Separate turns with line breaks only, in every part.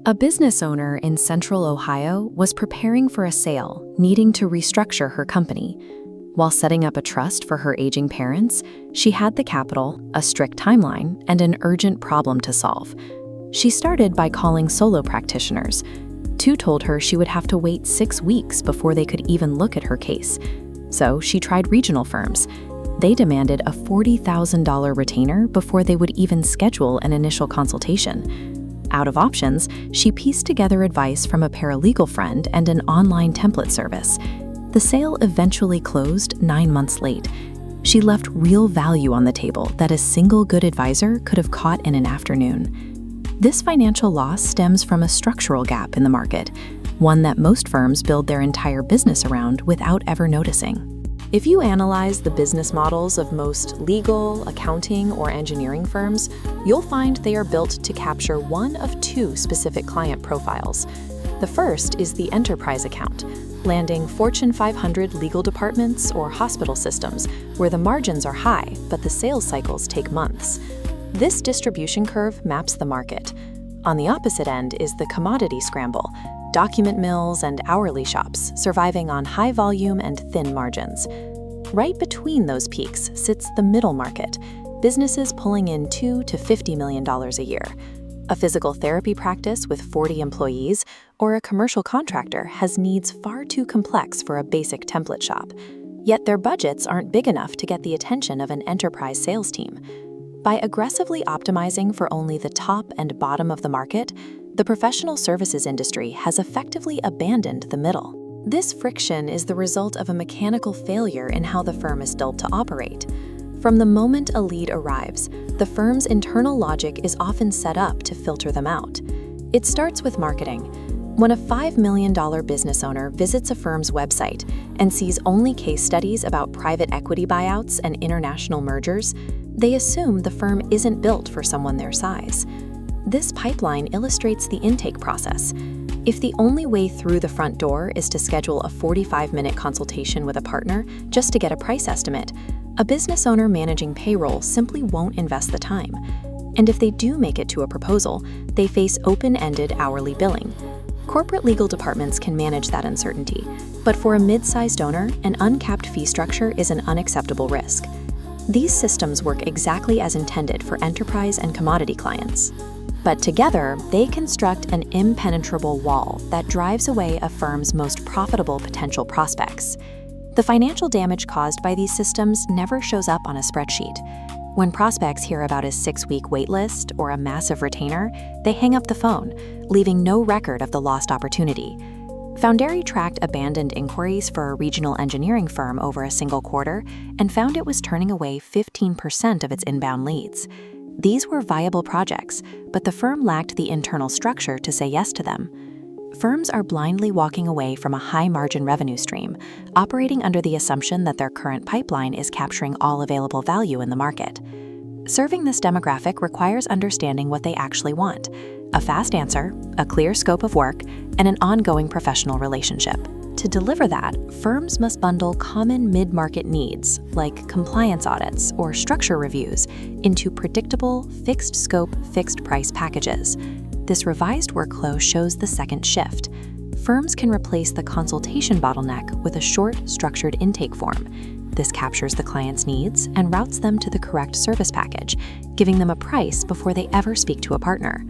A business owner in central Ohio was preparing for a sale, needing to restructure her company. While setting up a trust for her aging parents, she had the capital, a strict timeline, and an urgent problem to solve. She started by calling solo practitioners. Two told her she would have to wait 6 weeks before they could even look at her case. So she tried regional firms. They demanded a $40,000 retainer before they would even schedule an initial consultation. Out of options, she pieced together advice from a paralegal friend and an online template service. The sale eventually closed 9 months late. She left real value on the table that a single good advisor could have caught in an afternoon. This financial loss stems from a structural gap in the market, one that most firms build their entire business around without ever noticing. If you analyze the business models of most legal, accounting, or engineering firms, you'll find they are built to capture one of two specific client profiles. The first is the enterprise account, landing Fortune 500 legal departments or hospital systems where the margins are high, but the sales cycles take months. This distribution curve maps the market. On the opposite end is the commodity scramble, document mills and hourly shops surviving on high volume and thin margins. Right between those peaks sits the middle market, businesses pulling in $2 to $50 million a year. A physical therapy practice with 40 employees or a commercial contractor has needs far too complex for a basic template shop. Yet their budgets aren't big enough to get the attention of an enterprise sales team. By aggressively optimizing for only the top and bottom of the market, the professional services industry has effectively abandoned the middle. This friction is the result of a mechanical failure in how the firm is built to operate. From the moment a lead arrives, the firm's internal logic is often set up to filter them out. It starts with marketing. When a $5 million business owner visits a firm's website and sees only case studies about private equity buyouts and international mergers, they assume the firm isn't built for someone their size. This pipeline illustrates the intake process. If the only way through the front door is to schedule a 45-minute consultation with a partner just to get a price estimate, a business owner managing payroll simply won't invest the time. And if they do make it to a proposal, they face open-ended hourly billing. Corporate legal departments can manage that uncertainty, but for a mid-sized owner, an uncapped fee structure is an unacceptable risk. These systems work exactly as intended for enterprise and commodity clients. But together, they construct an impenetrable wall that drives away a firm's most profitable potential prospects. The financial damage caused by these systems never shows up on a spreadsheet. When prospects hear about a 6-week waitlist or a massive retainer, they hang up the phone, leaving no record of the lost opportunity. Foundry tracked abandoned inquiries for a regional engineering firm over a single quarter and found it was turning away 15% of its inbound leads. These were viable projects, but the firm lacked the internal structure to say yes to them. Firms are blindly walking away from a high-margin revenue stream, operating under the assumption that their current pipeline is capturing all available value in the market. Serving this demographic requires understanding what they actually want: a fast answer, a clear scope of work, and an ongoing professional relationship. To deliver that, firms must bundle common mid-market needs, like compliance audits or structure reviews, into predictable, fixed-scope, fixed-price packages. This revised workflow shows the second shift. Firms can replace the consultation bottleneck with a short, structured intake form. This captures the client's needs and routes them to the correct service package, giving them a price before they ever speak to a partner.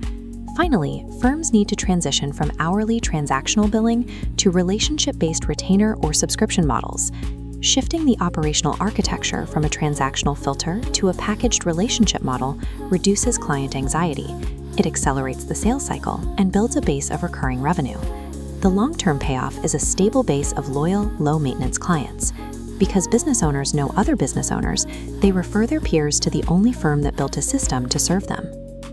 Finally, firms need to transition from hourly transactional billing to relationship-based retainer or subscription models. Shifting the operational architecture from a transactional filter to a packaged relationship model reduces client anxiety. It accelerates the sales cycle and builds a base of recurring revenue. The long-term payoff is a stable base of loyal, low-maintenance clients. Because business owners know other business owners, they refer their peers to the only firm that built a system to serve them.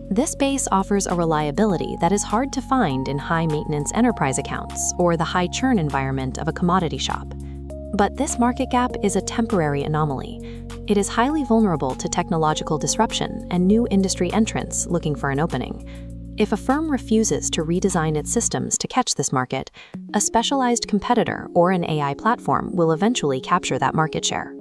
This base offers a reliability that is hard to find in high-maintenance enterprise accounts or the high-churn environment of a commodity shop. But this market gap is a temporary anomaly. It is highly vulnerable to technological disruption and new industry entrants looking for an opening. If a firm refuses to redesign its systems to catch this market, a specialized competitor or an AI platform will eventually capture that market share.